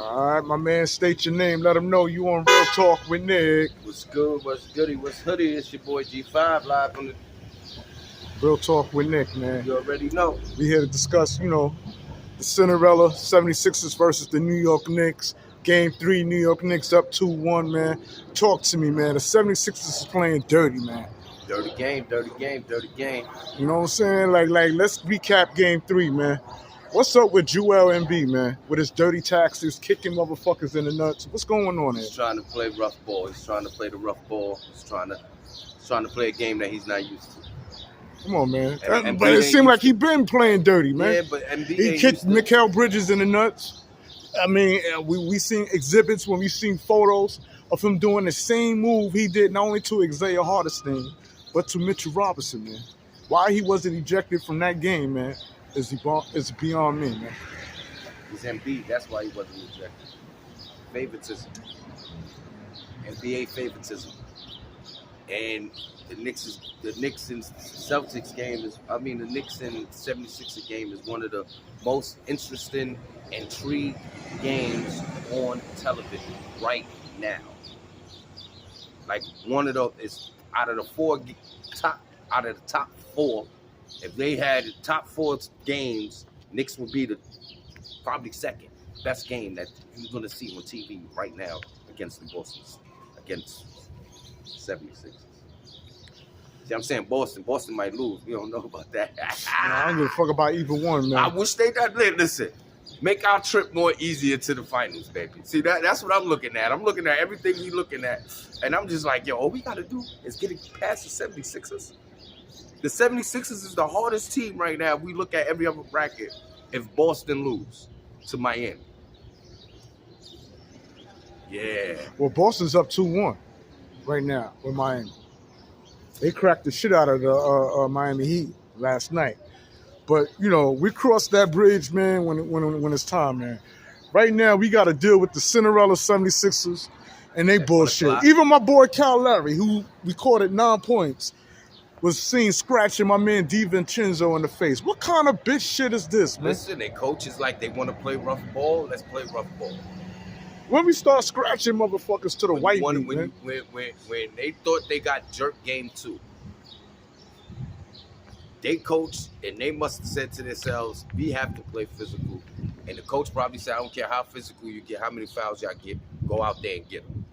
All right, my man, state your name. Let them know you on Real Talk with Nick. What's good? What's goody? What's hoodie? It's your boy G5 live on the. Real Talk with Nick, man. You already know. We here to discuss, the Cinderella 76ers versus the New York Knicks. Game 3, New York Knicks up 2-1, man. Talk to me, man. The 76ers is playing dirty, man. Dirty game, dirty game, dirty game. You know what I'm saying? Like, let's recap Game 3, man. What's up with Joelembiid, man? With his dirty taxes, kicking motherfuckers in the nuts. What's going on here? He's trying to play rough ball. He's trying to play the rough ball. He's trying to play a game that he's not used to. Come on, man. But it seemed like he been playing dirty, man. Yeah, but Embiid he kicked Mikal Bridges in the nuts. I mean, we seen exhibits when we seen photos of him doing the same move he did not only to Isaiah Hartenstein, but to Mitchell Robinson, man. Why he wasn't ejected from that game, man, is beyond me, man. He's Embiid. That's why he wasn't ejected. Favoritism. NBA favoritism. And the Knicks and Celtics game the Knicks and 76er game is one of the most interesting and intriguing games on television right now. Like one of those is out of the top four. If they had the top 4 games, Knicks would be the probably second best game that you're gonna see on TV right now against 76ers. See, I'm saying Boston might lose. We don't know about that. I don't give a fuck about either one, man. I wish they did. Listen, make our trip more easier to the finals, baby. See, that's what I'm looking at. I'm looking at everything we looking at, and I'm just like, yo, all we got to do is get past the 76ers. The 76ers is the hardest team right now. We look at every other bracket if Boston lose to Miami. Yeah. Well, Boston's up 2-1 right now with Miami. They cracked the shit out of the Miami Heat last night. But, we crossed that bridge, man, when it's time, man. Right now, we got to deal with the Cinderella 76ers and they bullshit. Even my boy Kyle Lowry, who recorded 9 points, was seen scratching my man DiVincenzo in the face. What kind of bitch shit is this, man? Listen, their coaches like they want to play rough ball. Let's play rough ball. When we start scratching motherfuckers to the white meat, man. When they thought they got jerked game 2, they coach and they must have said to themselves, we have to play physical. And the coach probably said, I don't care how physical you get, how many fouls y'all get, go out there and get them.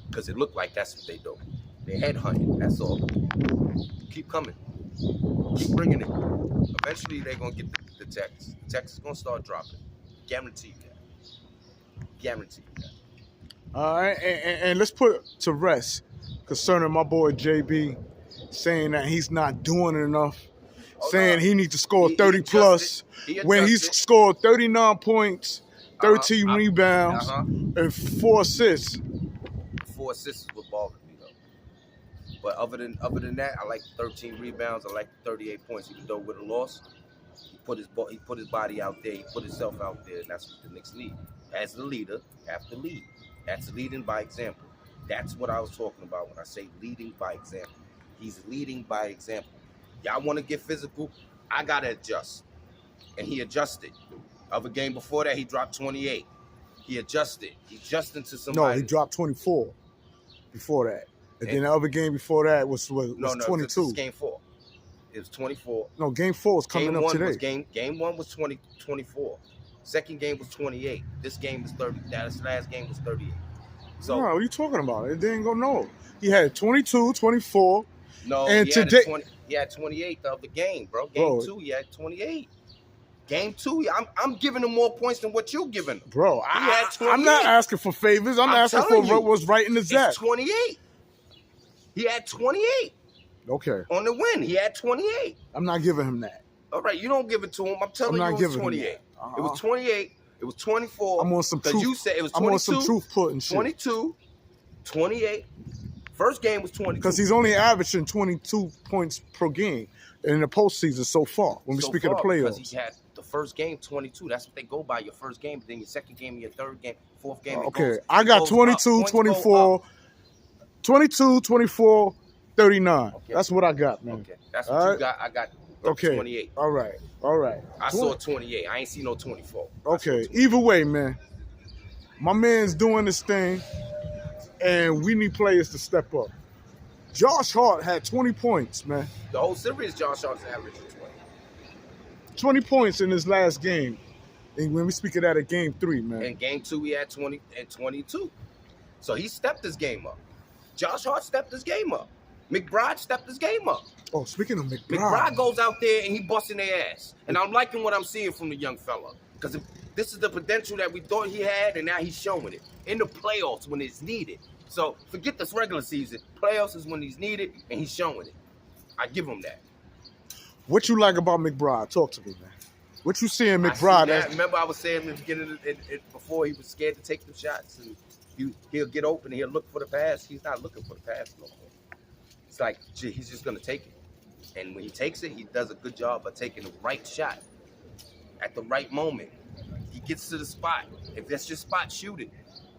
Because it looked like that's what they do. They headhunting, that's all. Keep coming. Keep bringing it. Eventually, they're going to get the text. The text is going to start dropping. Guarantee you that. Guarantee you that. All right, and let's put to rest concerning my boy JB saying that he's not doing enough, saying he needs to score 30 plus when he's scored 39 points, 13 rebounds, and 4 assists. 4 assists is what bothered me though. But other than that, I like 13 rebounds. I like 38 points. Even though with a loss, he put his body out there. He put himself out there, and that's what the Knicks need. As the leader, you have to lead. That's leading by example. That's what I was talking about when I say leading by example. He's leading by example. Y'all want to get physical? I got to adjust. And he adjusted. Other game before that, he dropped 28. He adjusted. He adjusted to somebody. No, he dropped 24 before that. And then the other game before that was 22. This is game 4. It was 24. No, game 4 was coming up today. Game 1 was 24. Second game was 28. This game was 30. This last game was 38. So, no, what are you talking about? It didn't go no. He had 22, 24. No, and he had 28 the other game, bro. Game 2, he had 28. Game 2, I'm giving him more points than what you're giving him. Bro, I'm not asking for favors. I'm asking for what's right in the Zach. It's 28. He had 28. Okay. On the win, he had 28. I'm not giving him that. All right, you don't give it to him. I'm telling you, it was 28. It was 28. It was 24. I'm on some truth. You said it was 22. I'm on some truth putting shit. 22, 28. First game was 22. Because he's only averaging 22 points per game in the postseason so far. When we speak of the playoffs, because he had the first game 22. That's what they go by. Your first game, then your second game, your third game, fourth game. Okay, I got 22, 24, 22, 24, 39. Okay. That's what I got, man. Okay, that's what you got. I got 28. All right. I saw 28. I ain't see no 24. Okay, either way, man. My man's doing this thing, and we need players to step up. Josh Hart had 20 points, man. The whole series, Josh Hart's averaging 20. 20 points in his last game. And when we speak of that at game 3, man. In game 2, he had 20 and 22. So he stepped his game up. Josh Hart stepped his game up. McBride stepped his game up. Oh, speaking of McBride. McBride goes out there and he busting their ass. And I'm liking what I'm seeing from the young fella. Because this is the potential that we thought he had, and now he's showing it. In the playoffs when it's needed. So forget this regular season. Playoffs is when he's needed, and he's showing it. I give him that. What you like about McBride? Talk to me, man. What you seeing McBride? Remember I was saying in the beginning, before he was scared to take the shots, and he'll get open and he'll look for the pass. He's not looking for the pass no more. It's like, gee, he's just going to take it. And when he takes it, he does a good job of taking the right shot at the right moment. He gets to the spot. If that's your spot, shoot it.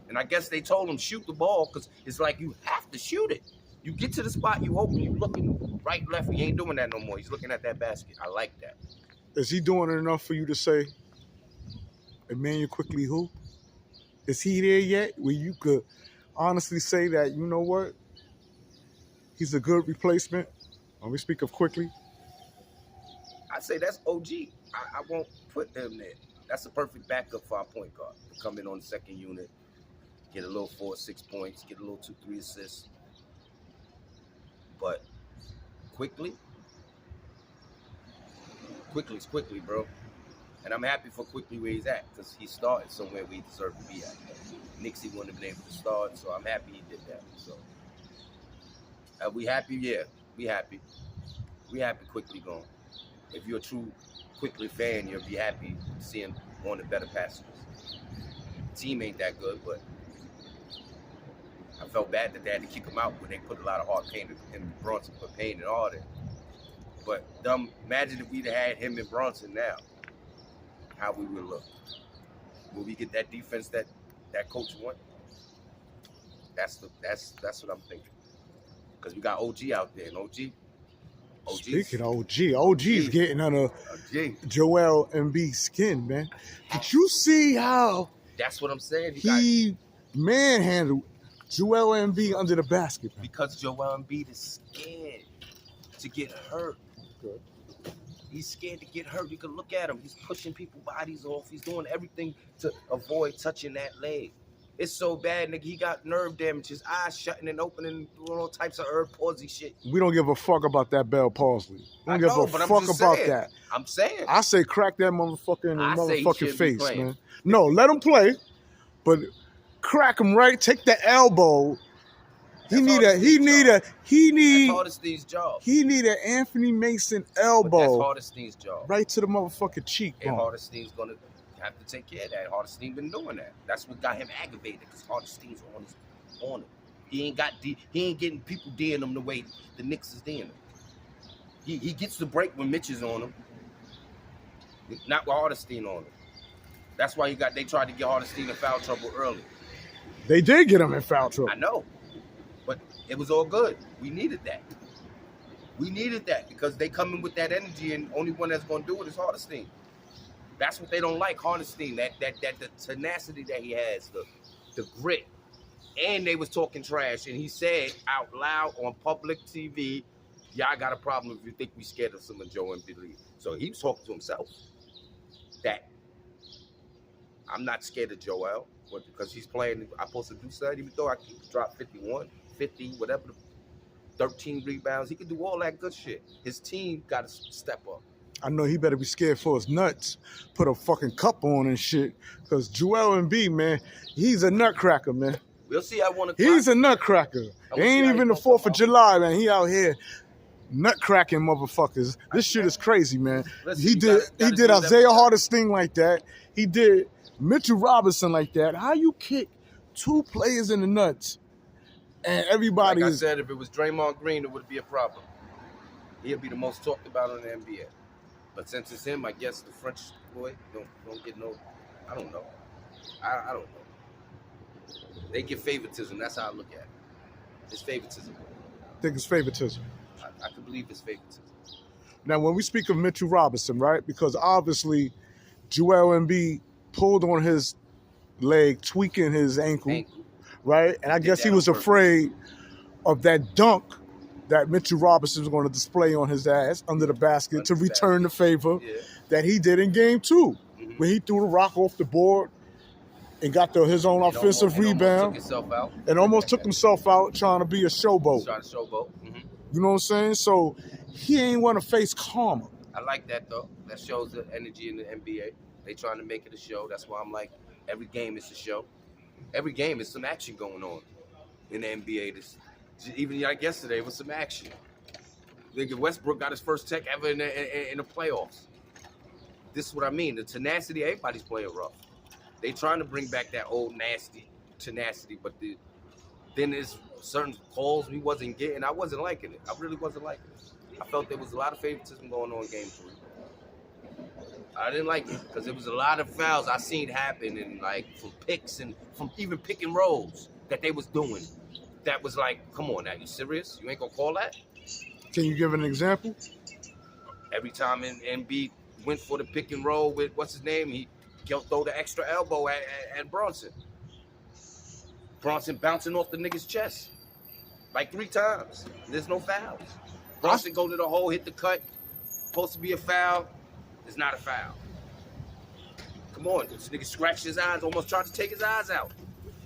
And I guess they told him shoot the ball because it's like you have to shoot it. You get to the spot, you open, you looking right, left. He ain't doing that no more. He's looking at that basket. I like that. Is he doing it enough for you to say, Emmanuel quickly who? Is he there yet where you could honestly say that, you know what? He's a good replacement when we speak of quickly? I'd say that's OG. I won't put him there. That's a perfect backup for our point guard. To come in on the second unit, get a little 4 or 6 points, get a little 2, 3 assists. But quickly's quickly, bro. And I'm happy for Quickly where he's at because he started somewhere where he deserved to be at. Knicks, he wouldn't have been able to start, so I'm happy he did that. So, we happy? Yeah, we happy. We happy Quickly going. If you're a true Quickly fan, you'll be happy seeing one of the better passers. Team ain't that good, but I felt bad that they had to kick him out when they put a lot of hard pain in Brunson, put pain and all that. But imagine if we'd had him and Brunson now, how we would look. Will we get that defense that coach want? That's what I'm thinking. Because we got OG out there, and OG. Speaking of OG's getting under Joel Embiid's skin, man. Did you see how that's what I'm saying? He manhandled Joel Embiid under the basket, man. Because Joel Embiid is scared to get hurt. Good. He's scared to get hurt. You can look at him. He's pushing people's bodies off. He's doing everything to avoid touching that leg. It's so bad, nigga. He got nerve damage. His eyes shutting and opening, doing all types of herb palsy shit. We don't give a fuck about that Bell palsy. We don't give a fuck about that. I'm saying. I say crack that motherfucking face, man. No, let him play, but crack him right. Take the elbow. He need Hardesty's job. He need an Anthony Mason elbow. But that's Hardesty's job. Right to the motherfucking cheekbone. And Hardesty's gonna have to take care of that. Hardestyn been doing that. That's what got him aggravated because Hardestyn's on him. He ain't getting people D'ing him the way the Knicks is D'ing him. He gets the break when Mitch is on him, not with Hardestyn on him. That's why they tried to get Hardestyn in foul trouble early. They did get him in foul trouble. I know, but it was all good. We needed that. We needed that because they come in with that energy, and only one that's gonna do it is Hardestyn. That's what they don't like, Hardestyn. That the tenacity that he has, the grit. And they was talking trash, and he said out loud on public TV, "Y'all got a problem if you think we scared of some of Joe Embiid." So he was talking to himself. That I'm not scared of Joel, but because he's playing, I'm supposed to do something. Even though I can drop 51, 50, whatever, 13 rebounds, he can do all that good shit. His team got to step up. I know he better be scared for his nuts. Put a fucking cup on and shit. Because Joel Embiid, man, he's a nutcracker, man. We'll see. He's a nutcracker. It ain't even the 4th of July, man. He out here nutcracking motherfuckers. This shit is crazy, man. He did Isaiah Hardestyn like that. He did Mitchell Robinson like that. How you kick 2 players in the nuts and everybody like I said, if it was Draymond Green, it would be a problem. He'll be the most talked about in the NBA. But since it's him, I guess the French boy don't get no. I don't know. I don't know. They get favoritism. That's how I look at it. It's favoritism. I think it's favoritism. I can believe it's favoritism. Now, when we speak of Mitchell Robinson, right? Because obviously, Joel Embiid pulled on his leg tweaking his ankle. Ankle. Right? And I Did guess that he on was purpose. afraid of that dunk that Mitchell Robinson was going to display on his ass under the basket to Under the return the favor Yeah. that he did in game 2, Mhm. when he threw the rock off the board and got his own And offensive almost rebound took himself out. and almost took himself out trying to be a showboat. Trying to showboat. You know what I'm saying? So he ain't want to face karma. I like that though. That shows the energy in the NBA. They trying to make it a show. That's why I'm like, every game is a show. Every game is some action going on in the NBA. Even like yesterday was some action. Nigga, Westbrook got his first tech ever in the playoffs. This is what I mean. The tenacity, everybody's playing rough. They trying to bring back that old nasty tenacity, but then there's certain calls we wasn't getting. I wasn't liking it. I really wasn't liking it. I felt there was a lot of favoritism going on in game 3. I didn't like it because there was a lot of fouls I seen happen, and like from picks and from even pick and rolls that they was doing. That was like, come on now, you serious? You ain't gonna call that? Can you give an example? Every time Embiid went for the pick and roll with what's his name, he throw the extra elbow at Brunson. Brunson bouncing off the nigga's chest like 3 times. There's no fouls. Brunson go to the hole, hit the cut. Supposed to be a foul. It's not a foul. Come on, this nigga scratched his eyes, almost tried to take his eyes out.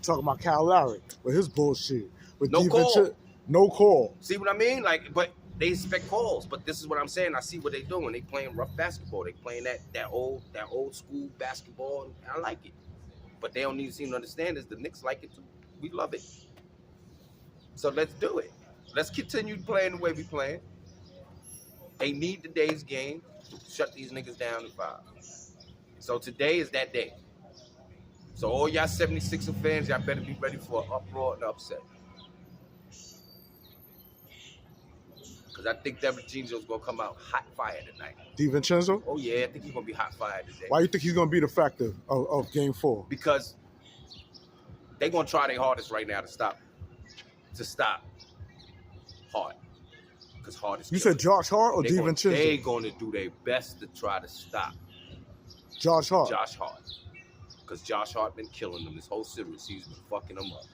Talking about Kyle Lowry with his bullshit. With No call. No call. See what I mean? Like, but they expect calls. But this is what I'm saying. I see what they doing. They playing rough basketball. They playing that old school basketball. And I like it. But they don't even seem to understand is the Knicks like it too. We love it. So let's do it. Let's continue playing the way we playing. They need today's game to shut these niggas down in 5. So today is that day. So all y'all 76er fans, y'all better be ready for an uproar and upset. Because I think Derek Jean's gonna come out hot fire tonight. DiVincenzo? Oh yeah, I think he's gonna be hot fire today. Why do you think he's gonna be the factor of game 4? Because they're gonna try their hardest right now to stop Hart. Because Hart is You said Josh Hart or DiVincenzo? They're gonna do their best to try to stop Josh Hart. Because Josh Hart been killing them this whole series. He's been fucking them up.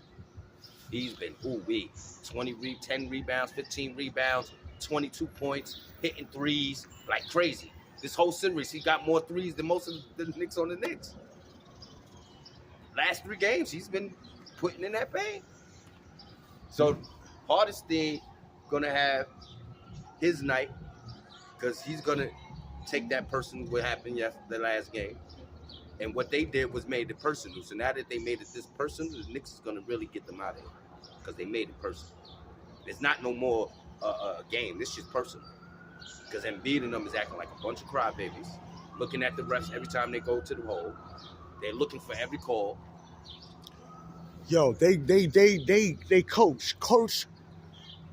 He's been 10 rebounds, 15 rebounds, 22 points, hitting threes like crazy. This whole series, he got more threes than most of the Knicks on the Knicks. Last 3 games, he's been putting in that pain. So, hardest thing gonna have his night because he's gonna take that person what happened the last game. And what they did was made it personal. So now that they made it this personal, the Knicks is gonna really get them out of here because they made it personal. It's not no more a game. This shit's personal. Because Embiid and them is acting like a bunch of crybabies, looking at the refs every time they go to the hole. They're looking for every call. Yo, they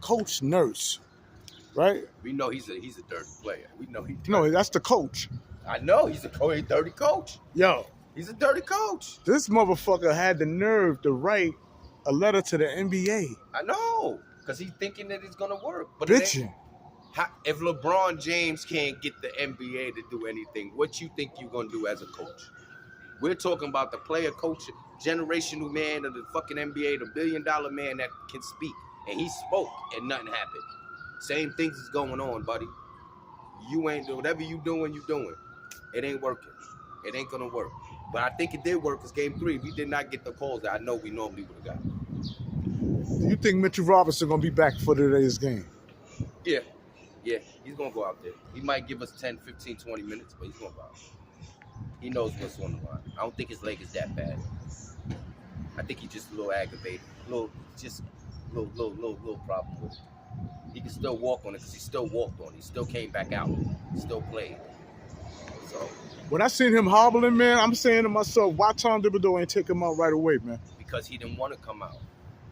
coach Nurse, right? We know he's a dirty player. We know he's dirty. No, that's the coach. I know he's a dirty coach. Yo, He's a dirty coach. this motherfucker had the nerve to write a letter to the NBA. I know, because he's thinking that it's gonna work. But Bitching. if LeBron James can't get the NBA to do anything, what you think you're gonna do as a coach? We're talking about the player coach, generational man of the fucking NBA, the $1 billion man that can speak. And he spoke and nothing happened. Same things is going on, buddy. You ain't whatever you doing, you doing. It ain't working. It ain't gonna work. But I think it did work because game 3, we did not get the calls that I know we normally would have got. Do you think Mitchell Robinson gonna be back for today's game? Yeah, he's gonna go out there. He might give us 10, 15, 20 minutes, but he's gonna go out. He knows what's on the line. I don't think his leg is that bad. I think he's just a little aggravated, little problem with it. He can still walk on it because he still walked on it. He still came back out. He still played. So When I seen him hobbling, man, I'm saying to myself, why Tom Thibodeau ain't take him out right away, man? because he didn't want to come out.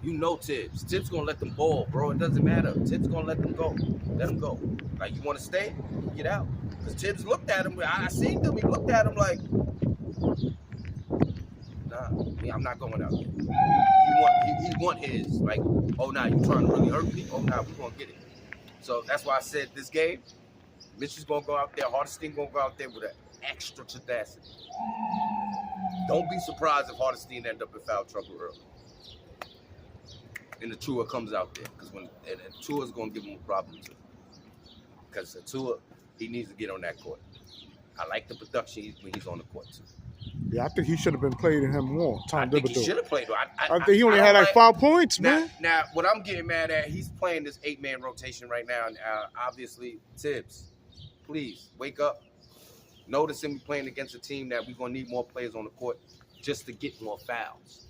You know Tibbs. Tibbs gonna let them ball, bro. It doesn't matter. Tibbs gonna let them go. Let them go. Like, you want to stay? Get out. Because Tibbs looked at him. I seen him. He looked at him like, nah, I'm not going out here. He want his. Like, oh, nah, you trying to really hurt me? Oh, nah, we gonna get it. So that's why I said this game, Mitch is gonna go out there. Hardest thing gonna go out there with an extra tenacity. Don't be surprised if Hardestein end up in foul trouble early. And the Tua comes out there. Because when Tua's going to give him a problem too. Because Tua, he needs to get on that court. I like the production when he's on the court too. Yeah, I think he should have been playing him more. I think he should have played. I think he only had like 5 points, man. Now, what I'm getting mad at, he's playing this 8-man rotation right now. And obviously, Tibbs, please wake up. Notice him playing against a team that we're going to need more players on the court just to get more fouls.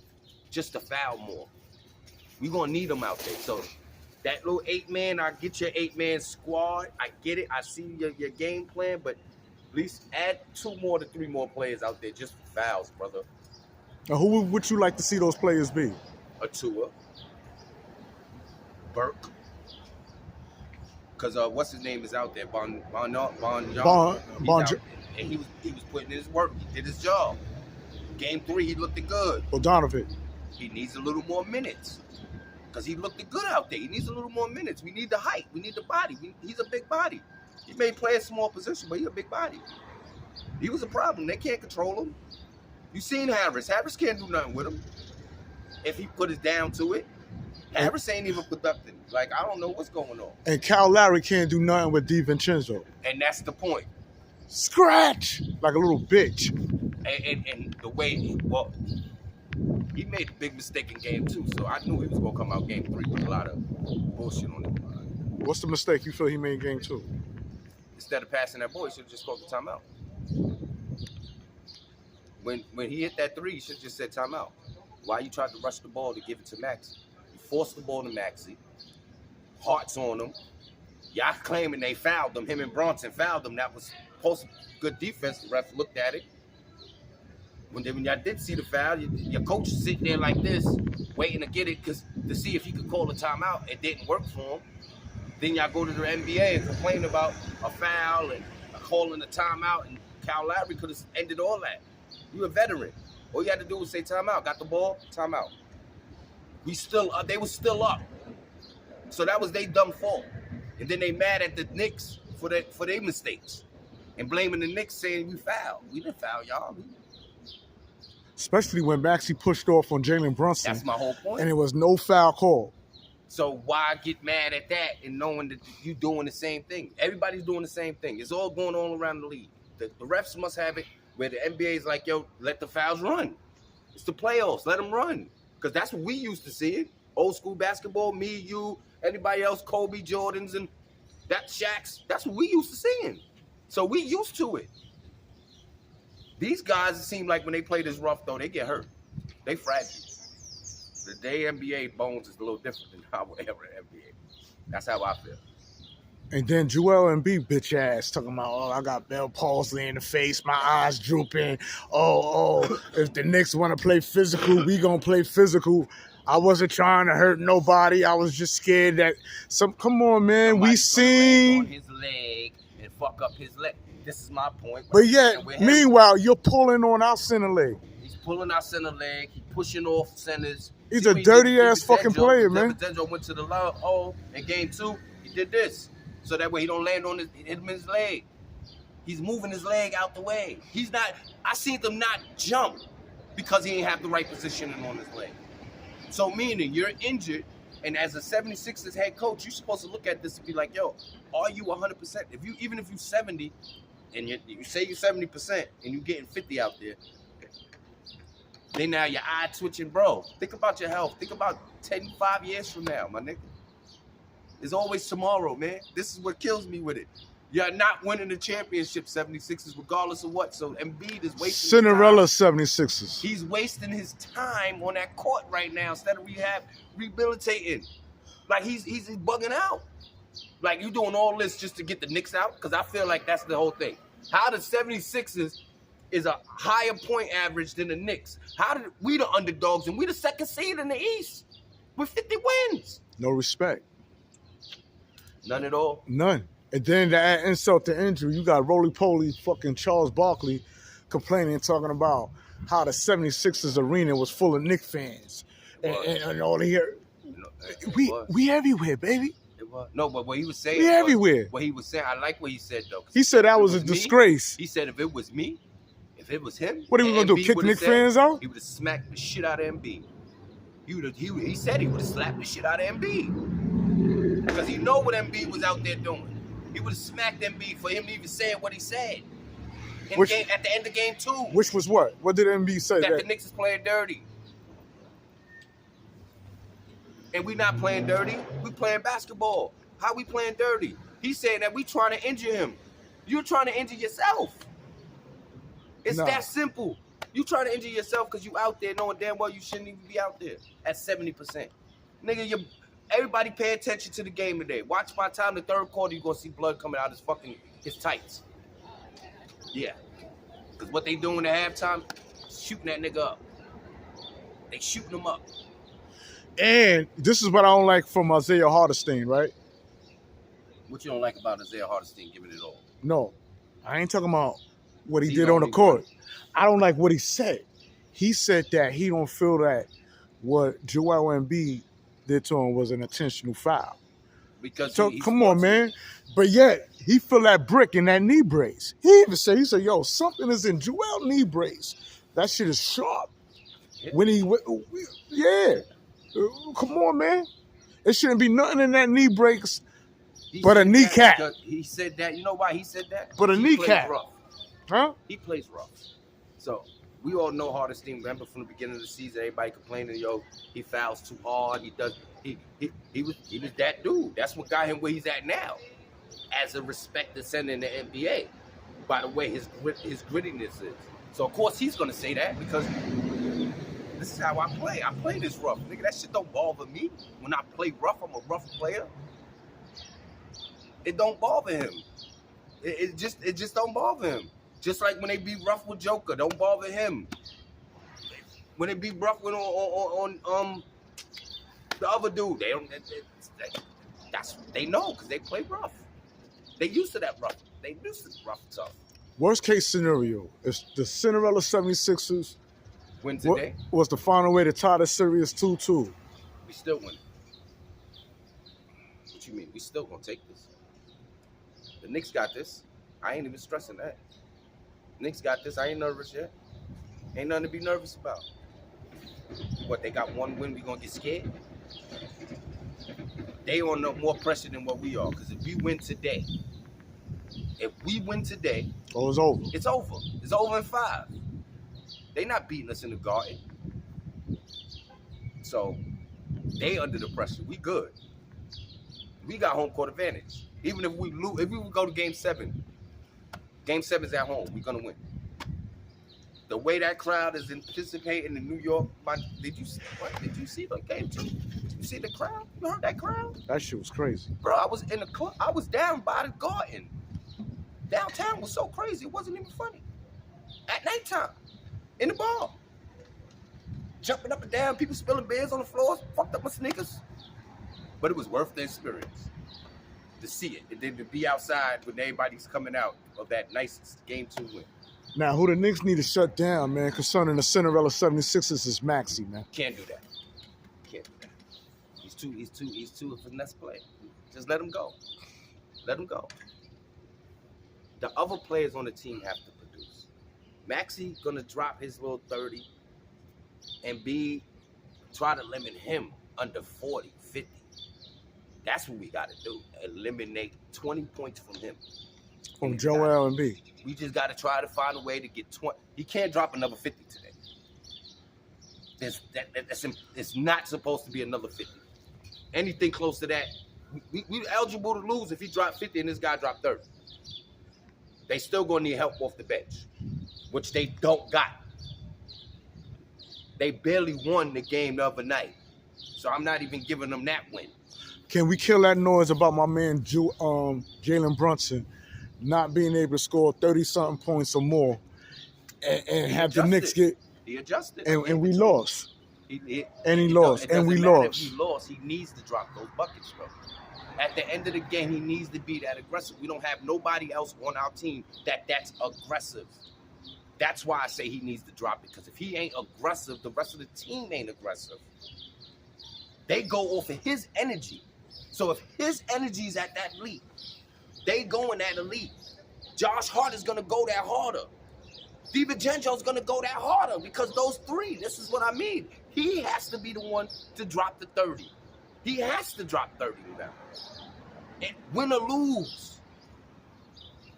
Just to foul more. We're going to need them out there. So that little 8-man, I get your 8-man squad. I get it. I see your game plan, but at least add 2 more to 3 more players out there just for fouls, brother. Now, who would you like to see those players be? A Tua. Burke. Because what's his name is out there? Bon and he was putting in his work. He did his job. Game 3, he looked good. Donovan. He needs a little more minutes. Because he looked good out there. He needs a little more minutes. We need the height. We need the body. He's a big body. He may play a small position, but he's a big body. He was a problem. They can't control him. You seen Harris. Harris can't do nothing with him. If he put his down to it. Harris ain't even productive. Like, I don't know what's going on. And Kyle Lowry can't do nothing with DiVincenzo. And that's the point. Scratch! Like a little bitch. And the way, well, he made a big mistake in game 2, so I knew he was going to come out game 3 with a lot of bullshit on his mind. What's the mistake you feel he made in game 2? Instead of passing that ball, he should have just called the timeout. When he hit that 3, he should have just said timeout. Why you tried to rush the ball to give it to Maxey? You forced the ball to Maxey. Hearts on him. Y'all claiming they fouled him. Him and Brunson fouled him. That was supposed to be good defense. The ref looked at it. When y'all did see the foul, your coach is sitting there like this, waiting to get it to see if he could call a timeout. It didn't work for him. Then y'all go to the NBA and complain about a foul and calling a timeout, and Kyle Lowry could have ended all that. You a veteran. All you had to do was say timeout. Got the ball, timeout. They were still up. So that was their dumb fault. And then they mad at the Knicks for their mistakes. And blaming the Knicks saying we fouled. We didn't foul y'all. Especially when Maxey pushed off on Jalenbrunson. That's my whole point. And it was no foul call. So why get mad at that and knowing that you doing the same thing? Everybody's doing the same thing. It's all going on around the league. The refs must have it where the NBA is like, yo, let the fouls run. It's the playoffs. Let them run. Because that's what we used to see it. Old school basketball, me, you, anybody else, Kobe, Jordans, and that Shaq's. That's what we used to seeing. So we used to it. These guys, it seem like when they play this rough, though, they get hurt. They fragile. The day NBA bones is a little different than our era NBA. That's how I feel. And then Joel Embiid bitch ass talking about, oh, I got Bell palsy in the face, my eyes drooping. Oh, if the Knicks want to play physical, we gonna play physical. I wasn't trying to hurt nobody. I was just scared that come on, man. We seen on his leg and fuck up his leg. This is my point. But yet, meanwhile, you're pulling on our center leg. He's pulling our center leg. He's pushing off centers. He's a dirty ass fucking player, man. Denzel went to the hole in game 2. He did this. So that way he don't land on his leg. He's moving his leg out the way. He's not, I seen them not jump because he ain't have the right positioning on his leg. So meaning you're injured, and as a 76ers head coach, you're supposed to look at this and be like, yo, are you 100%? Even if you're 70, and you say you're 70% and you're getting 50 out there, then now your eye twitching, bro. Think about your health. Think about 5 years from now, my nigga. It's always tomorrow, man. This is what kills me with it. You're not winning the championship, 76ers, regardless of what. So Embiid is wasting Cinderella 76ers. He's wasting his time on that court right now instead of rehabilitating. Like, he's bugging out. Like, you doing all this just to get the Knicks out? Because I feel like that's the whole thing. How the 76ers is a higher point average than the Knicks? How did we the underdogs and we the second seed in the East with 50 wins? No respect. None at all? None. And then to add insult to injury, you got roly-poly fucking Charles Barkley complaining, talking about how the 76ers arena was full of Knicks fans. And all the here. We everywhere, baby. It was. No, but what he was saying. We everywhere. What he was saying, I like what he said, though. He said that was a disgrace. He said if it was me, If it was him, What are we gonna do? Embiid Kick would've Knicks said, fans out? He would have smacked the shit out of Embiid. He said he would have slapped the shit out of Embiid. Because he know what Embiid was out there doing. He would have smacked Embiid for him to even saying what he said. At the end of game 2. Which was what? What did Embiid say? That the Knicks is playing dirty. And we not playing dirty. We playing basketball. How we playing dirty? He's saying that we trying to injure him. You're trying to injure yourself. It's that simple. You trying to injure yourself because you out there knowing damn well you shouldn't even be out there at 70%. Nigga, everybody pay attention to the game today. Watch by the time the third quarter, you're going to see blood coming out his tights. Yeah. Because what they doing at halftime, shooting that nigga up. They shooting him up. And this is what I don't like from Isaiah Hartenstein, right? What you don't like about Isaiah Hartenstein giving it all? No, I ain't talking about what he did on the court. I don't like what he said. He said that he don't feel that what Joel Embiid did to him was an intentional foul. Because come on, man. But yet, he feel that brick in that knee brace. He even said, yo, something is in Joel knee brace. That shit is sharp. Yeah. Come on, man. It shouldn't be nothing in that knee brace but a kneecap. He said that. You know why he said that? But a kneecap. Huh? He plays rough. So we all know Hartenstein. Remember from the beginning of the season, everybody complaining, he fouls too hard. He was that dude. That's what got him where he's at now, as a respected center in the NBA. By the way, his grittiness is. So of course he's gonna say that because this is how I play. I play this rough, nigga. That shit don't bother me. When I play rough, I'm a rough player. It don't bother him. It just don't bother him. Just like when they be rough with Joker, don't bother him. When they be rough with on the other dude, they know because they play rough. They used to that rough. They used to rough tough. Worst case scenario is the Cinderella 76ers win today. Was the final way to tie the series 2-2. We still win. What you mean? We still gonna take this. The Knicks got this. I ain't even stressing that. Knicks got this. I ain't nervous yet. Ain't nothing to be nervous about. What, they got one win, we gonna get scared? They on no more pressure than what we are. Because if we win today, oh, it's over. It's over. It's over in 5. They not beating us in the Garden. So they under the pressure. We good. We got home court advantage. Even if we lose, if we would go to game 7, game 7's at home, we're gonna win. The way that crowd is anticipating in New York, did you see the game 2? Did you see the crowd? You heard that crowd? That shit was crazy. Bro, I was in the club. I was down by the Garden. Downtown was so crazy, it wasn't even funny. At nighttime, in the bar. Jumping up and down, people spilling beers on the floor, fucked up my sneakers. But it was worth the experience. To see it, and then to be outside when everybody's coming out of that nice game 2 win. Now, who the Knicks need to shut down, man, concerning the Cinderella 76ers is Maxey, man. Can't do that. Can't do that. He's too a finesse play. Just let him go. Let him go. The other players on the team have to produce. Maxey gonna drop his little 30 and try to limit him under 40, 50. That's what we got to do. Eliminate 20 points from him. From Joel Embiid. We just got to try to find a way to get 20. He can't drop another 50 today. It's not supposed to be another 50. Anything close to that, we're eligible to lose if he dropped 50 and this guy dropped 30. They still going to need help off the bench, which they don't got. They barely won the game the other night. So I'm not even giving them that win. Can we kill that noise about my man Jalenbrunson not being able to score 30-something points or more and have the Knicks get... He adjusted. And we lost. He lost. If he lost, he needs to drop those buckets, bro. At the end of the game, he needs to be that aggressive. We don't have nobody else on our team that's aggressive. That's why I say he needs to drop it. Because if he ain't aggressive, the rest of the team ain't aggressive. They go off of his energy. So if his energy is at that elite, they going at elite. Josh Hart is going to go that harder. DiVincenzo's going to go that harder because those three, this is what I mean. He has to be the one to drop the 30. He has to drop 30 now. And win or lose.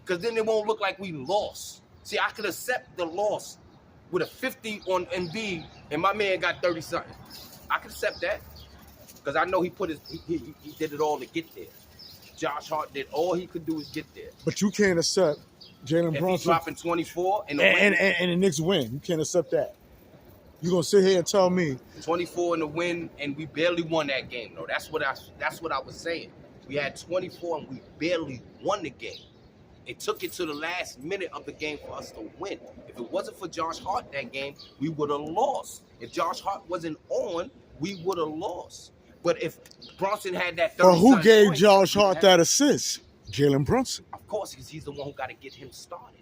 Because then it won't look like we lost. See, I could accept the loss with a 50 on Embiid and my man got 30-something. I could accept that. Because I know he did it all to get there. Josh Hart did all he could do is get there. But you can't accept Jalen Brunson dropping 24 and the Knicks win. You can't accept that. You're gonna sit here and tell me 24 in the win, and we barely won that game, though. That's what I was saying. We had 24 and we barely won the game. It took it to the last minute of the game for us to win. If it wasn't for Josh Hart that game, we would have lost. If Josh Hart wasn't on, we would have lost. But if Brunson had that 30 But who gave points, Josh Hart that assist? Jalen Brunson. Of course, because he's the one who got to get him started.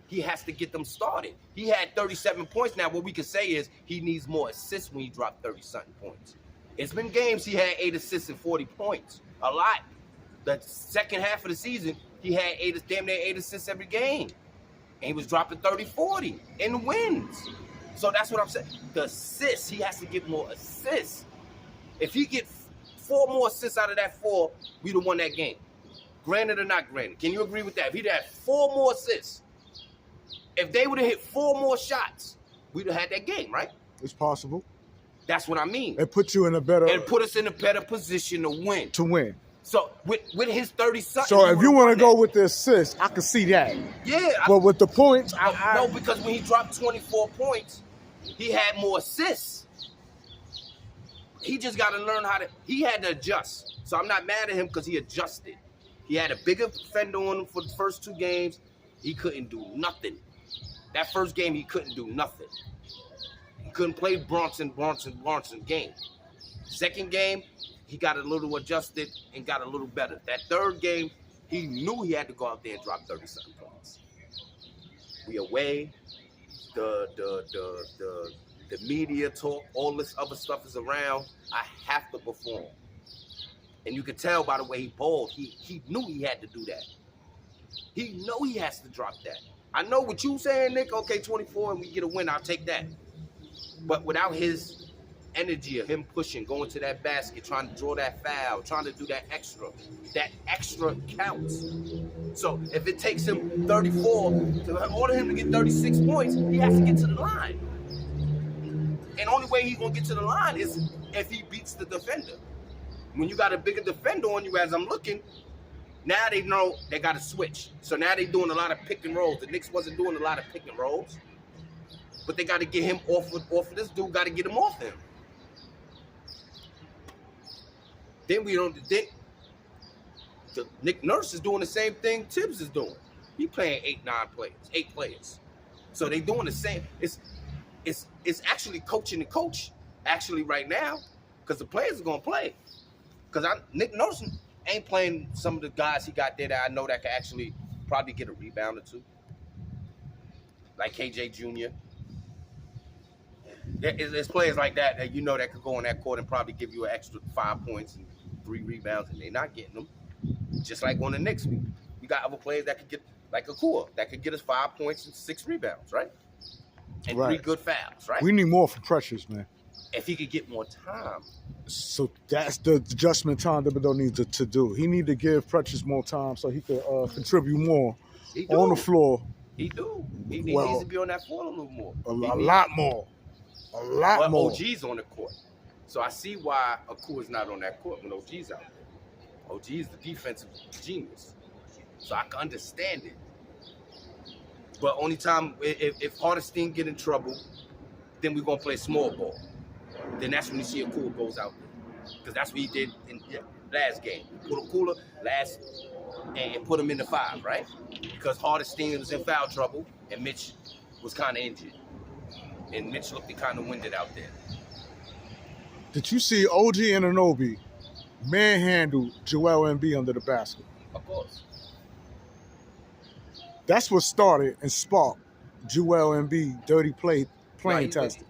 He has to get them started. He had 37 points. Now, what we can say is he needs more assists when he dropped 30-something points. It's been games he had 8 assists and 40 points. A lot. The second half of the season, he had damn near 8 assists every game. And he was dropping 30, 40 in wins. So that's what I'm saying. The assists, he has to get more assists. If he get 4 more assists out of that 4, we'd have won that game. Granted or not granted. Can you agree with that? If he'd had 4 more assists, if they would have hit 4 more shots, we'd have had that game, right? It's possible. That's what I mean. It puts you in a better... It put us in a better position to win. To win. So, with his 30-something... So, if you want to go with the assist, I can see that. Yeah. But with the points, no, because when he dropped 24 points, he had more assists. He just got to learn how to... He had to adjust. So, I'm not mad at him because he adjusted. He had a bigger defender on him for the first 2 games. He couldn't do nothing. That first game, he couldn't do nothing. He couldn't play Brunson game. Second game, he got a little adjusted and got a little better. That third game, he knew he had to go out there and drop 30-something points. We away. The media talk, all this other stuff is around. I have to perform. And you can tell by the way he balled, he knew he had to do that. He know he has to drop that. I know what you saying, Nick. Okay, 24 and we get a win, I'll take that. But without his energy of him pushing, going to that basket, trying to draw that foul, trying to do that extra counts. So if it takes him 34, to order him to get 36 points, he has to get to the line. And the only way he's going to get to the line is if he beats the defender. When you got a bigger defender on you, as I'm looking, now they know they got to switch. So now they're doing a lot of pick and rolls. The Knicks wasn't doing a lot of pick and rolls. But they got to get him off of this dude, got to get him off him. Then the Nick Nurse is doing the same thing Tibbs is doing. He playing 8 players. So they doing the same. It's actually coaching the coach actually right now because the players are going to play. Because Nick Nurse ain't playing some of the guys he got there that I know that could actually probably get a rebound or 2. Like KJ Jr. There's players like that you know that could go on that court and probably give you an extra 5 points and 3 rebounds, and they're not getting them. Just like on the Knicks, we got other players that could get, like Akua, that could get us 5 points and 6 rebounds, right? And 3 good fouls, right? We need more from Precious, man. If he could get more time. So that's the adjustment time Thibodeau needs to do. He need to give Precious more time so he could contribute more on the floor. He needs to be on that floor a little more. A lot more. But OG's on the court. So I see why Akua's not on that court when OG's out. OG is the defensive genius. So I can understand it. But only time, if Hardestein get in trouble, then we're going to play small ball. Then that's when you see Akua goes out there. Because that's what he did in last game. Put Akua and put him in the 5, right? Because Hardestein was in foul trouble and Mitch was kind of injured. And Mitch looked kind of winded out there. Did you see OG Anunoby manhandle Joel Embiid under the basket? Of course. That's what started and sparked Joel Embiid dirty playing testing.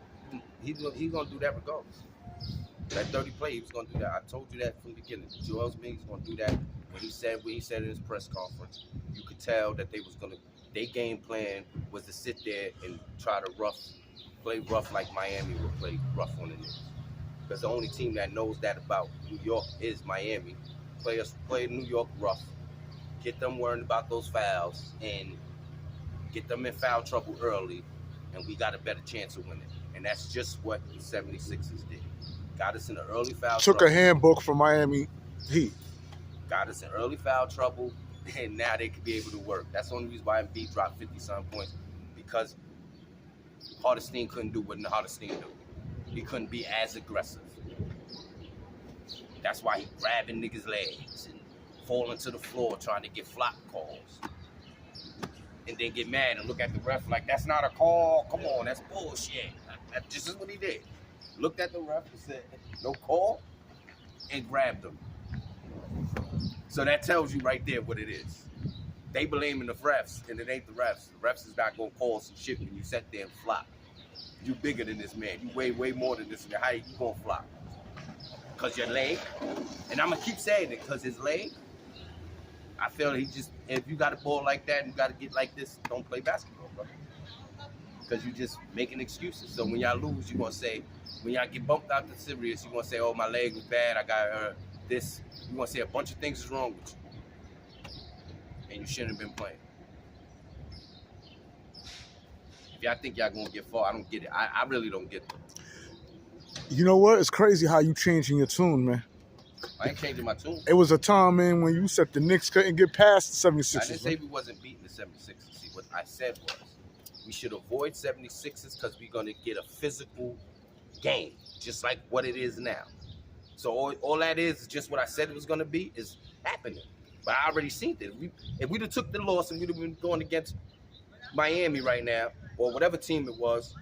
He's going to do that regardless. That dirty play, he was going to do that. I told you that from the beginning. Joel Embiid was going to do that. When he said in his press conference, you could tell that their game plan was to sit there and try to play rough like Miami would play rough on the Knicks. Because the only team that knows that about New York is Miami. Play New York rough, get them worrying about those fouls, and get them in foul trouble early, and we got a better chance of winning. And that's just what the 76ers did. Got us in the early foul trouble. Took a handbook from Miami Heat. Got us in early foul trouble, and now they could be able to work. That's the only reason why Embiid dropped 50-some points, because Hardestein couldn't do what Hardestein do. He couldn't be as aggressive. That's why he grabbing niggas' legs and falling to the floor trying to get flop calls. And then get mad and look at the ref like, that's not a call. Come on, that's bullshit. That just is what he did. Looked at the ref and said, no call, and grabbed him. So that tells you right there what it is. They blaming the refs, and it ain't the refs. The refs is not going to call some shit when you sat there and flop. You bigger than this man. You weigh way more than this man. How you going to flop? Because your leg, and I'm going to keep saying it, because his leg, I feel he just, if you got a ball like that and you got to get like this, don't play basketball, bro. Because you just making excuses. So when y'all lose, you're going to say, when y'all get bumped out the series, you're going to say, oh, my leg was bad, I got this. You're going to say a bunch of things is wrong with you. And you shouldn't have been playing. If y'all think y'all going to get far, I don't get it. I really don't get it. You know what? It's crazy how you changing your tune, man. I ain't changing my tune. It was a time, man, when you said the Knicks couldn't get past the 76ers. I didn't say we wasn't beating the 76ers. See, what I said was we should avoid 76ers because we're going to get a physical game, just like what it is now. So all that is just what I said it was going to be is happening. But I already seen it. If we'd have took the loss and we'd have been going against Miami right now, or whatever team it was,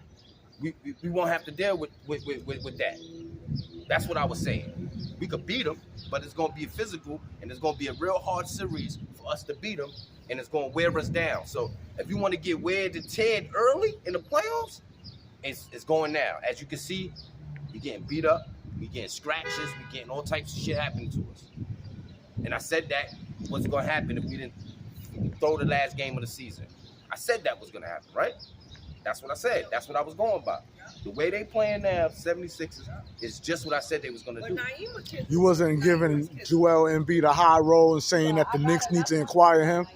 we won't have to deal with that. That's what I was saying. We could beat them, but it's going to be physical, and it's going to be a real hard series for us to beat them, and it's going to wear us down. So if you want to get weird and teared early in the playoffs, it's going now. As you can see, we're getting beat up, we're getting scratches, we're getting all types of shit happening to us. And I said that was going to happen if we didn't throw the last game of the season. I said that was going to happen, right? That's what I said. That's what I was going by. The way they playing now, 76ers, is just what I said they was going to do. You wasn't giving Joel Embiid a high role and saying that the Knicks need to inquire him?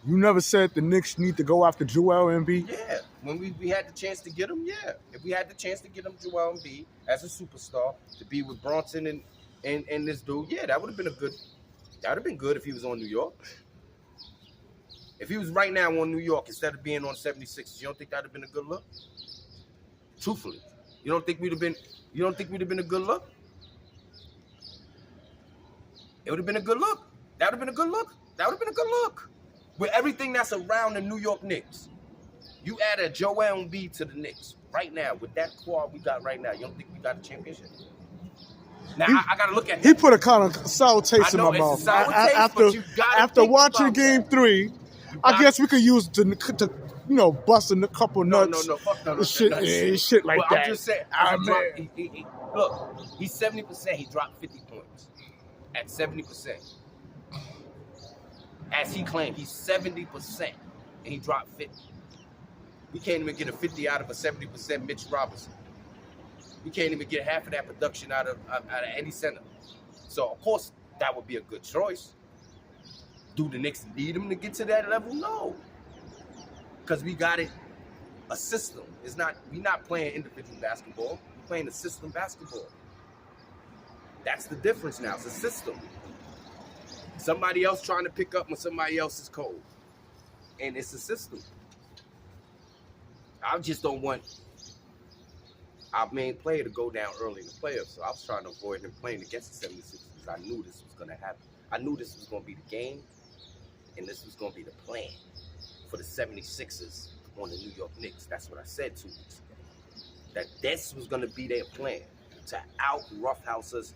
You never said the Knicks need to go after Joel Embiid? Yeah. When we had the chance to get him, yeah. If we had the chance to get him Joel Embiid as a superstar, to be with Brunson and this dude, yeah, that would have been that would have been good if he was on New York. If he was right now on New York instead of being on 76ers, you don't think that would have been a good look? Truthfully, you don't think we'd have been a good look? It would have been a good look. That would have been a good look. That would have been a good look. With everything that's around the New York Knicks, you add a Joel Embiid to the Knicks right now with that squad we got right now. You don't think we got a championship? Now I gotta look at that. He put a kind of sour taste in my mouth. After watching Game 3, I guess we could use it to bust a couple nuts. No, fuck no, shit like that. I'm just saying. Look, he's 70%. He dropped 50 points at 70%. As he claimed, he's 70%, and he dropped 50. We can't even get a 50 out of a 70% Mitch Robinson. We can't even get half of that production out of any center. So, of course, that would be a good choice. Do the Knicks need him to get to that level? No. Because we got it, a system. We're not playing individual basketball. We're playing a system basketball. That's the difference now. It's a system. Somebody else trying to pick up when somebody else is cold. And it's a system. I just don't want our main player to go down early in the playoffs. So I was trying to avoid him playing against the 76ers because I knew this was going to happen. I knew this was going to be the game, and this was going to be the plan for the 76ers on the New York Knicks. That's what I said 2 weeks ago. That this was going to be their plan, to out-roughhouse us,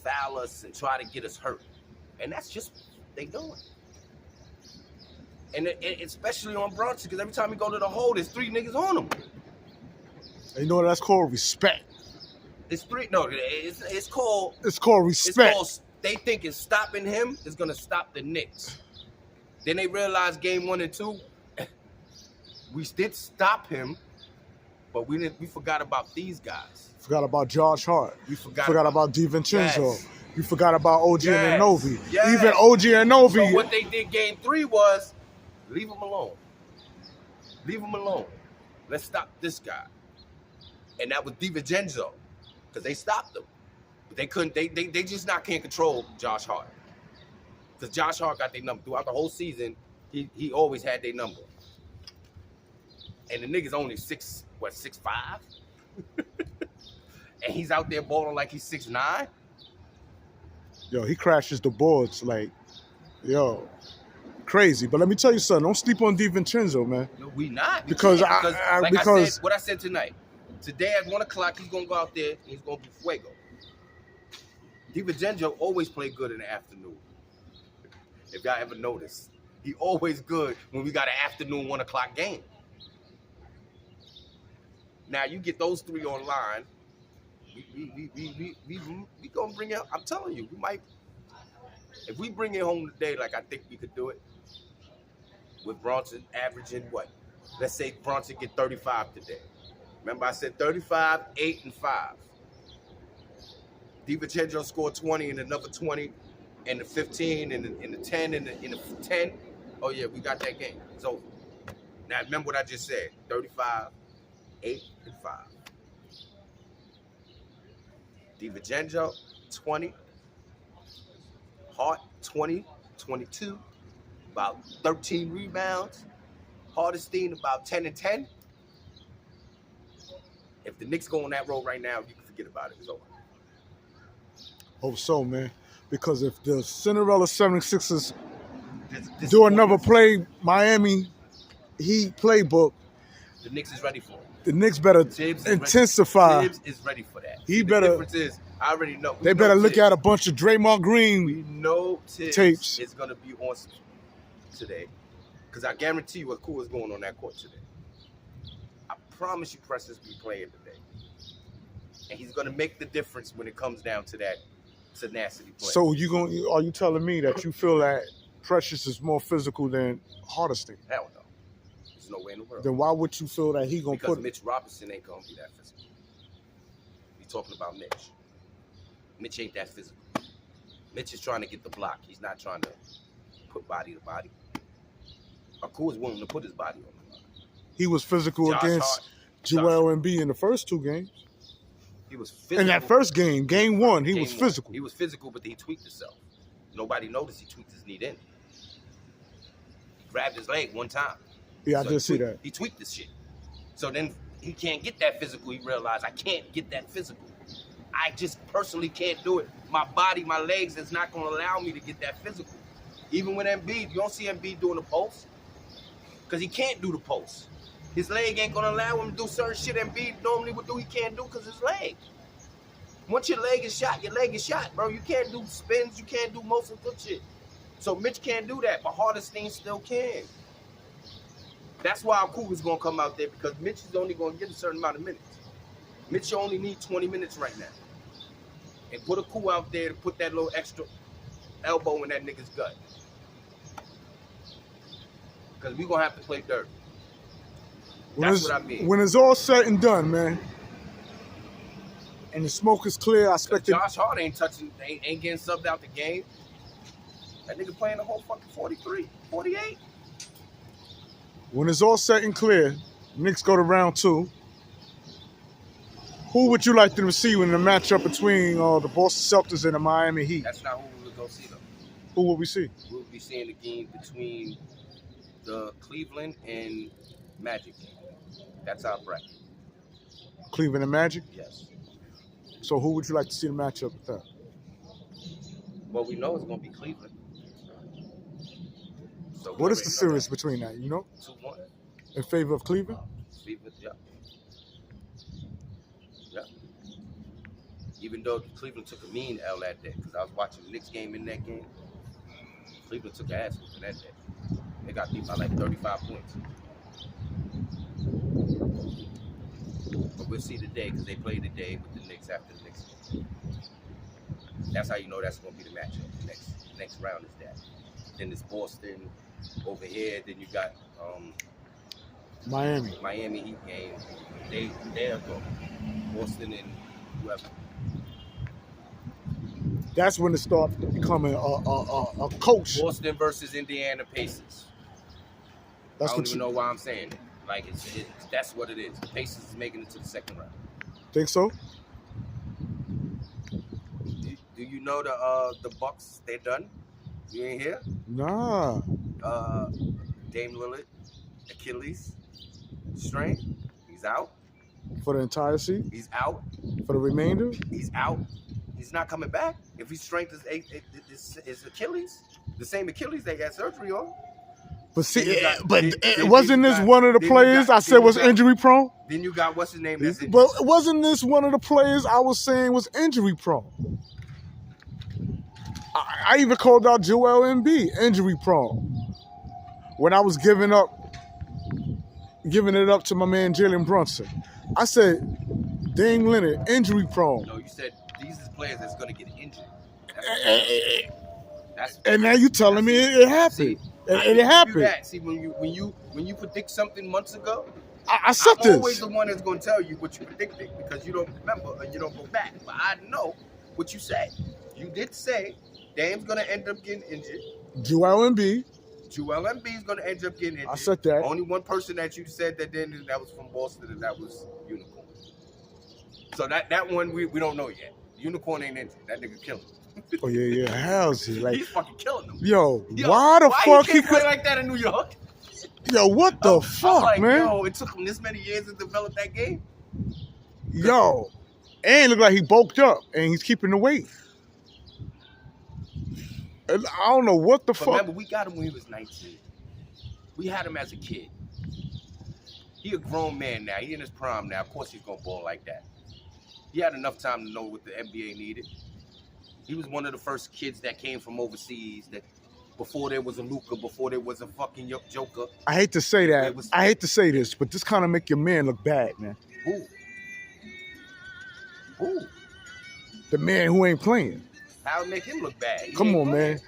foul us, and try to get us hurt. And that's just what they doing. And especially on Brunson, because every time we go to the hole, there's 3 niggas on him. You know that's called respect. It's called... It's called respect. They think stopping him is going to stop the Knicks. Then they realized game 1 and 2, we did stop him, but we forgot about these guys. Forgot about Josh Hart. We forgot about DiVincenzo. Yes. You forgot about OG Yes. Anunoby. Yes. Even OG Anunoby. So what they did game 3 was leave him alone. Leave him alone. Let's stop this guy. And that was DiVincenzo, because they stopped him. But they couldn't. They just not can't control Josh Hart, because Josh Hart got their number throughout the whole season. He always had their number. And the nigga's only 6'5", and he's out there balling like he's 6'9". Yo, he crashes the boards like, yo, crazy. But let me tell you something. Don't sleep on DiVincenzo, man. No, we not. Because I said, what I said tonight. Today at 1 o'clock, he's gonna go out there and he's gonna be fuego. DiVincenzo always play good in the afternoon. If y'all ever noticed, he always good when we got an afternoon 1 o'clock game. Now you get those 3 online. We gonna bring it. I'm telling you, we might. If we bring it home today, like I think we could do it, with Brunson averaging what? Let's say Brunson get 35 today. Remember I said 35, 8, and 5. DiVincenzo scored 20 and another 20, and the 15, and the 10, and the 10. Oh yeah, we got that game. It's over. Now remember what I just said: 35, 8, and 5. DiVincenzo 20, Hart 20, 22, about 13 rebounds. Hardestein about 10 and 10. If the Knicks go on that road right now, you can forget about it. It's over. Hope so, man. Because if the Cinderella 76ers This do another Miami Heat playbook, the Knicks is ready for it. the Knicks better intensify. Tibbs is ready for that. He The better. difference is, I already know. They better look at a bunch of Draymond Green. We know Tibbs tapes. is going to be on today. Because I guarantee you what cool is going on that court today. I promise you Precious be playing today. And he's going to make the difference when it comes down to that tenacity play. So are you telling me that you feel that Precious is more physical than Hardestein? Hell no. There's no way in the world. Then why would you feel that he gonna Because put Mitch Robinson ain't going to be that physical. We talking about Mitch. Mitch ain't that physical. Mitch is trying to get the block. He's not trying to put body to body. Aku is willing to put his body on the line. He was physical Josh against Hart, Joel Embiid in the first 2 games. He was physical. In that first game, game 1, he Game was one. physical. He was physical, but he tweaked himself. Nobody noticed he tweaked his knee in. He grabbed his leg one time. Yeah, I So did see that. He tweaked this shit. So then he can't get that physical. He realized, I can't get that physical. I just personally can't do it. My body, my legs is not going to allow me to get that physical. Even with Embiid, you don't see Embiid doing the post. Because he can't do the post. His leg ain't going to allow him to do certain shit Embiid normally would do. He can't do because his leg. Once your leg is shot, your leg is shot, bro. You can't do spins. You can't do most of the shit. So Mitch can't do that, but Hardestein still can. That's why Aku's going to come out there, because Mitch is only going to get a certain amount of minutes. Mitch only needs 20 minutes right now. And put Aku out there to put that little extra elbow in that nigga's gut. Because we're going to have to play dirty. That's what I mean. When it's all said and done, man, and the smoke is clear, I expect Josh Hart ain't getting subbed out the game. That nigga playing the whole fucking 43, 48. When it's all set and clear, Knicks go to round 2. Who would you like to receive in the matchup between the Boston Celtics and the Miami Heat? That's not who we would go see, though. Who will we see? We'll be seeing the game between the Cleveland and Magic game. That's our bracket. Cleveland and Magic? Yes. So who would you like to see the matchup with that? Well, we know it's going to be Cleveland. So What is the series between that, you know? 2-1. In favor of Cleveland? Cleveland, yeah. Yeah. Even though Cleveland took a mean L that day, because I was watching the Knicks game in that game. Cleveland took ass whooping that day. They got beat by like 35 points. But we'll see today, because they play today with the Knicks after the Knicks game. That's how you know that's going to be the matchup. Next round is that. Then it's Boston over here. Then you got Miami. Miami Heat game. They'll go. Boston and whoever. That's when it starts becoming a coach. Boston versus Indiana Pacers. That's I don't what even you know why I'm saying it. Like that's what it is. The Pacers is making it to the second round. think so? Do you know the Bucks? They're done. You ain't here. Nah. Dame Lillard, Achilles strain. He's out. For the entire season? He's out. For the remainder? He's out. He's not coming back. If his strength is Achilles, the same Achilles they got surgery on. But see, then wasn't you this got- one of the then you players got- I then said you was got- injury prone? Then you got what's his name? That's injured. But wasn't this one of the players I was saying was injury prone? I even called out Joel Embiid injury prone when I was giving it up to my man Jalenbrunson. I said Dame Leonard injury prone. No, you said these is players that's gonna get injured. That's And now you telling me it happened. See, And I it give you happened. that. See, when you predict something months ago, I said I'm always this. the one that's gonna tell you what you predicted because you don't remember or you don't go back. But I know what you said. You did say Dame's gonna end up getting injured. Joel Embiid. Joel Embiid's gonna end up getting injured. I said that. Only one person that you said that was from Boston, and that was Unicorn. So that one we don't know yet. Unicorn ain't injured. That nigga killing him. Oh yeah. How's he? Like, He's fucking killing them. yo, why the why fuck he he can't play could? like that in New York? Yo, what the I'm fuck, like, man? Yo, it took him this many years to develop that game. Yo, and look like he bulked up and he's keeping the weight. And I don't know what the But fuck. remember, we got him when he was 19. We had him as a kid. He a grown man now. He in his prime now. Of course he's gonna ball like that. He had enough time to know what the NBA needed. He was one of the first kids that came from overseas that before there was a Luka, before there was a fucking Joker. I hate to say that. It was- I hate to say this, but this kind of make your man look bad, man. Who? The man who ain't playing. How make him look bad? He Come ain't on, playing. man.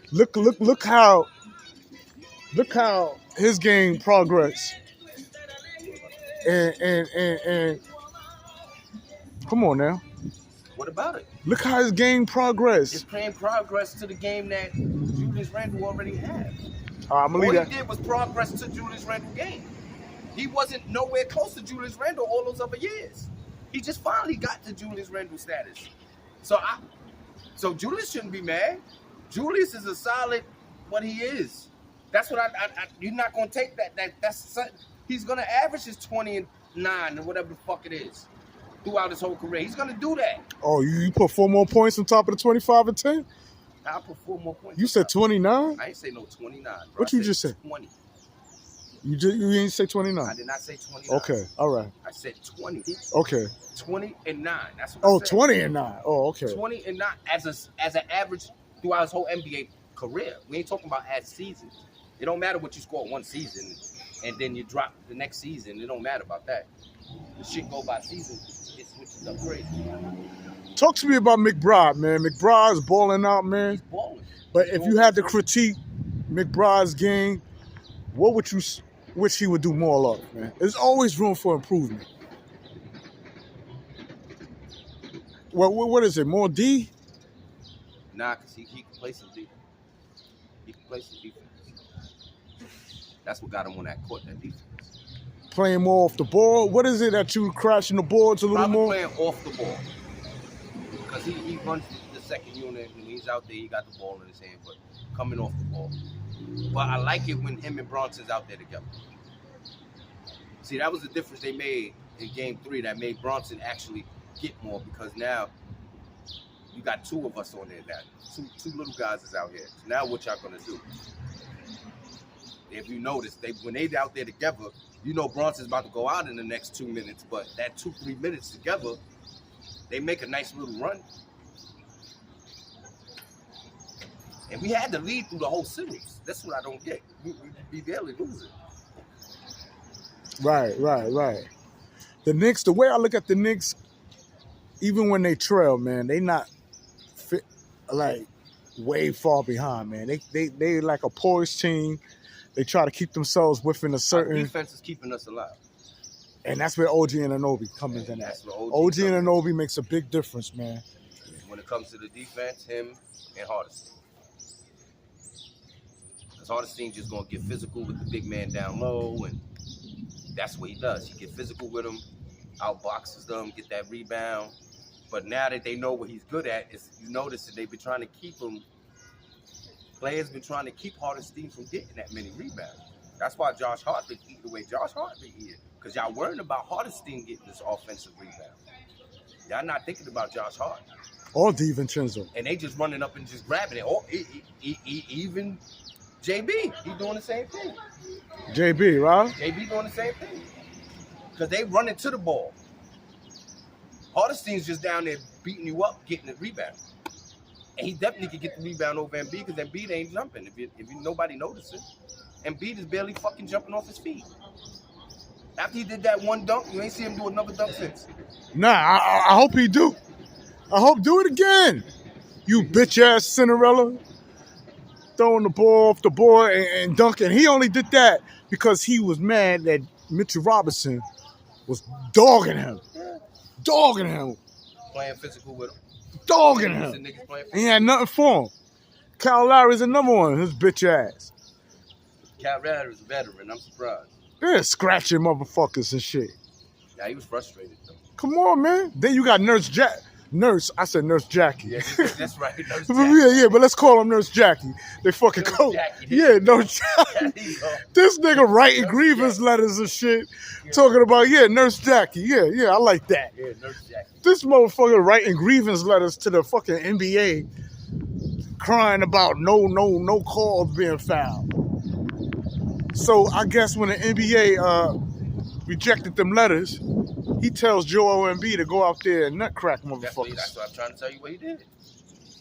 Look how his game progressed. And come on now. What about it? Look how his game It's progressed. playing progress to the game that Julius Randle already had. I'm gonna All leave he that. did was progress to Julius Randle game. He wasn't nowhere close to Julius Randle all those other years. He just finally got to Julius Randle status. So Julius shouldn't be mad. Julius is a solid what he is. That's what you're not gonna take that's he's gonna average his 20 and 9 or whatever the fuck it is throughout his whole career. He's gonna do that. Oh, you put 4 more points on top of the 25 and 10? I'll put 4 more points. You said 29? I ain't say no 29. Bro. What I you just said? 20. You didn't say I 29. did not say 29. Okay, all right. I said 20. Okay. 20 and 9. That's what Oh, I said. 20 and 9. Oh, okay. 20 and 9 as an average throughout his whole NBA career. We ain't talking about as seasons. It don't matter what you score one season and then you drop the next season. It don't matter about that. The shit go by season. It switches up crazy. Talk to me about McBride, man. McBride's balling out, man. He's balling. But if you had to critique McBride's game, what would you wish he would do more of, man? There's always room for improvement. What is it? More D? Nah, because he can play some defense. He can play some defense. That's what got him on that court, that defense. Playing more off the ball? What is it that you crashing the boards a little Probably more? playing off the ball. Because he runs the second unit. When he's out there, he got the ball in his hand, but coming off the ball. But I like it when him and Bronson's out there together. See, that was the difference they made in Game 3 that made Bronson actually get more because now you got 2 of us on there now. Two little guys is out here. So now what y'all gonna do? If you notice, when they out there together, you know Bronson's about to go out in the next 2 minutes, but that 2-3 minutes together, they make a nice little run. And we had to lead through the whole series. That's what I don't get. We barely losing. Right. The Knicks, the way I look at the Knicks, even when they trail, man, they not fit, like way far behind, man. They like a poised team. They try to keep themselves within a Our certain, defense is keeping us alive. and that's where OG and Anobi come into that. That's where OG comes in. and Anobi makes a big difference, man. When it comes to the defense, him and Hardesty. Because Hardesty just gonna get physical with the big man down low, and that's what he does. He get physical with him, outboxes them, get that rebound. But now that they know what he's good at, is you notice that they've been trying to keep him. Players been trying to keep Hardesty from getting that many rebounds. That's why Josh Hart been eating away. Josh Hart been eating. Because y'all worrying about Hardesty getting this offensive rebound. Y'all not thinking about Josh Hart. Or DiVincenzo. And they just running up and just grabbing it. Or even JB, he doing the same thing. JB, right? JB doing the same thing. Because they running to the ball. Hardestein's just down there beating you up, getting the rebound. And he definitely could get the rebound over Embiid because Embiid ain't jumping. If nobody notices, Embiid is barely fucking jumping off his feet. After he did that one dunk, you ain't see him do another dunk since. Nah, I hope he do. I hope do it again. You bitch ass Cinderella. Throwing the ball off the board and dunking. He only did that because he was mad that Mitchell Robinson was dogging him. Dogging him. Playing physical with him. Dogging him. And he had nothing for him. Kyle Lowry's another one, his bitch ass. Kyle Lowry's a veteran, I'm surprised. They're scratching motherfuckers and shit. Yeah, he was frustrated though. Come on, man. Then you got Nurse Jackie. Yeah, that's right, Nurse Jackie. yeah, but let's call him Nurse Jackie. They fucking coach. Yeah, Nurse Jackie. This nigga writing grievance letters and shit, talking about, Nurse Jackie. Yeah, I like that. Yeah, Nurse Jackie. This motherfucker writing grievance letters to the fucking NBA, crying about no calls being fouled. So I guess when the NBA rejected them letters, he tells Joel Embiid to go out there and nutcrack motherfuckers. That's what I'm trying to tell you what he did.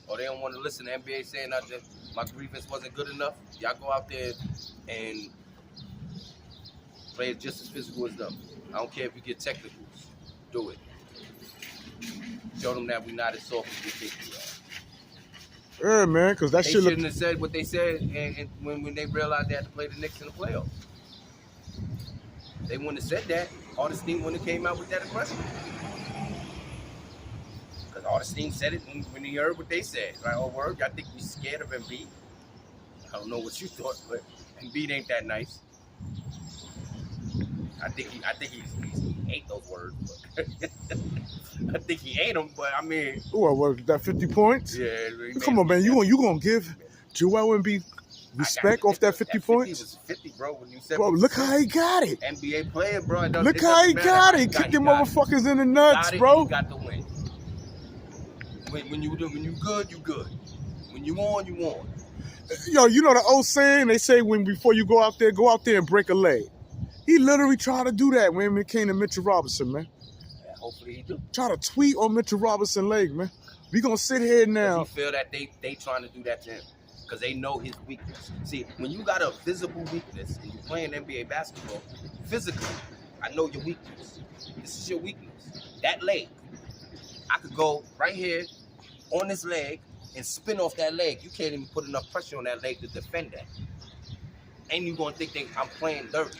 Or they don't want to listen to NBA saying that my grievance wasn't good enough. Y'all go out there and play it just as physical as them. I don't care if you get technicals. Do it. Show them that we're not as soft as we think we are. Yeah, man, because that they shit shouldn't have said what they said and when they realized they had to play the Knicks in the playoffs. They wouldn't have said that. Hardesty wouldn't have came out with that aggression. Because Hardesty said it when he heard what they said. Like, oh, word, y'all think we scared of Embiid? I don't know what you thought, but Embiid ain't that nice. I think he ate those words. I think he ate them, but I mean. What that 50 points? Yeah. Come on, man. You gonna give Joel Embiid respect off that 50 points? 50 was 50, bro. When you said, bro, look how he got it. NBA player, bro. Look how he got it. He kicked them motherfuckers in the nuts, bro. He got the win. When you good, you good. When you on, you on. Yo, you know the old saying? They say before you go out there and break a leg. He literally tried to do that when it came to Mitchell Robinson, man. Yeah, hopefully he do. Try to tweet on Mitchell Robinson leg, man. We gonna sit here now. Does he feel that they trying to do that to him? Because they know his weakness. See, when you got a visible weakness and you playing NBA basketball, physically, I know your weakness. This is your weakness. That leg. I could go right here on this leg and spin off that leg. You can't even put enough pressure on that leg to defend that. Ain't you gonna think I'm playing dirty?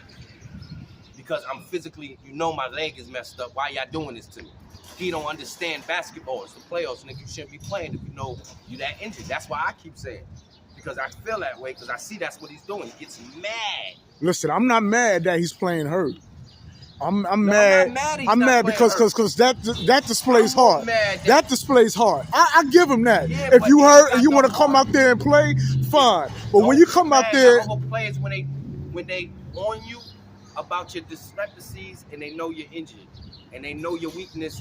Because I'm physically, my leg is messed up. Why y'all doing this to me? He don't understand basketball. It's the playoffs, nigga. You shouldn't be playing if you know you that injured. That's why I keep saying. Because I feel that way, because I see that's what he's doing. He gets mad. Listen, I'm not mad that he's playing hurt. I'm mad. I'm mad because that displays hard. That displays hard. I give him that. Yeah, if you hurt and you want to come out there and play, fine. But when you come out there, players when they on you about your discrepancies and they know you're injured and they know your weakness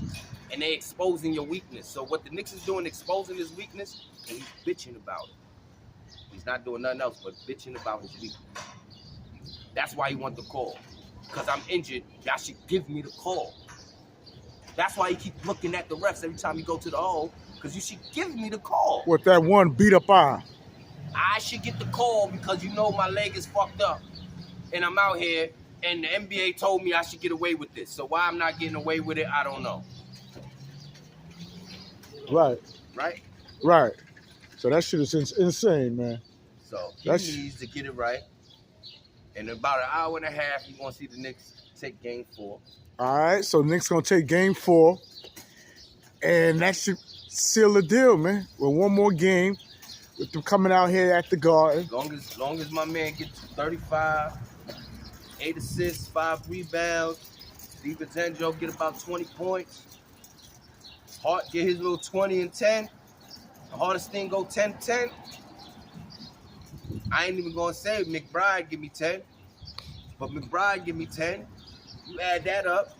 and they exposing your weakness. So what the Knicks is doing, exposing his weakness, and he's bitching about it. He's not doing nothing else but bitching about his weakness. That's why he want the call. Because I'm injured, y'all should give me the call. That's why he keep looking at the refs every time he go to the hole, because you should give me the call. With that one beat up eye. I should get the call because my leg is fucked up. And I'm out here, and the NBA told me I should get away with this. So why I'm not getting away with it, I don't know. Right. Right? Right. So that shit is insane, man. So he needs to get it right. In about an hour and a half, you're going to see the Knicks take game 4. All right, so Knicks going to take game 4. And that should seal the deal, man. With one more game, with them coming out here at the Garden. Long as my man gets 35, 8 assists, 5 rebounds, DiVincenzo get about 20 points. Hart get his little 20 and 10. The hardest thing go 10-10. I ain't even gonna say McBride give me 10, but McBride give me 10. You add that up,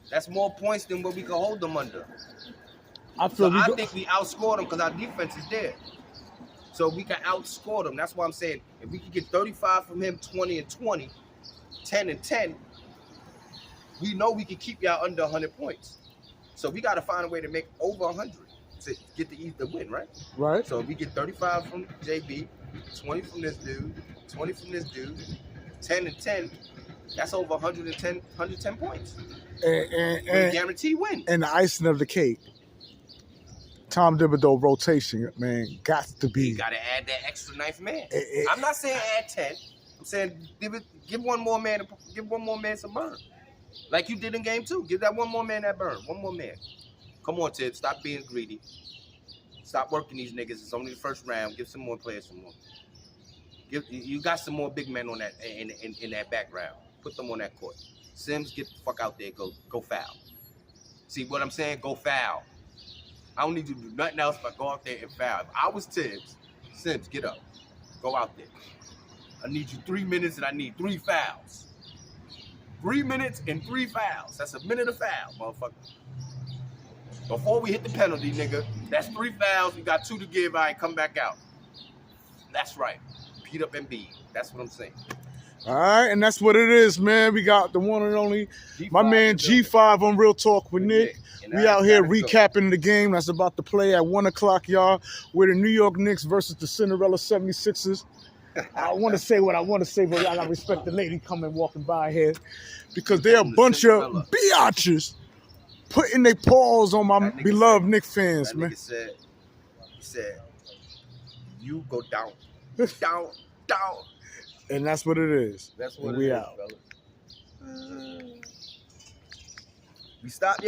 that's more points than what we can hold them under. I think we outscored them because our defense is there. So we can outscore them. That's why I'm saying if we can get 35 from him, 20 and 20, 10 and 10, we know we can keep y'all under 100 points. So we got to find a way to make over 100 to get the win, right? Right. So if we get 35 from JB, 20 from this dude, 20 from this dude, 10 and 10, that's over 110 points. And guaranteed win. And the icing of the cake, Tom Thibodeau rotation, man, got to be. You got to add that extra ninth man. I'm not saying add 10. I'm saying give one more man some burn. Like you did in game 2. Give that one more man that burn. One more man. Come on, Tib. Stop being greedy. Stop working these niggas. It's only the first round. Give some more players some more. You got some more big men on that in that background. Put them on that court. Sims, get the fuck out there. Go foul. See what I'm saying? Go foul. I don't need you to do nothing else but go out there and foul. If I was Tibbs, Sims, get up. Go out there. I need you 3 minutes and I need 3 fouls. 3 minutes and 3 fouls. That's a minute of foul, motherfucker. Before we hit the penalty, nigga, that's 3 fouls. You got 2 to give. I ain't come back out. That's right. Beat up Embiid. That's what I'm saying. All right, and that's what it is, man. We got the one and only, my man G5 on Real Talk with Nick. We out here recapping the game that's about to play at 1 o'clock, y'all. We're the New York Knicks versus the Cinderella 76ers. I want to say what I want to say, but I got to respect the lady coming walking by here because they're a bunch of biatches putting their paws on my beloved Knicks fans, man. He said, you go down, down, down. And that's what it is. That's what we it is, out. Fellas. We stopped.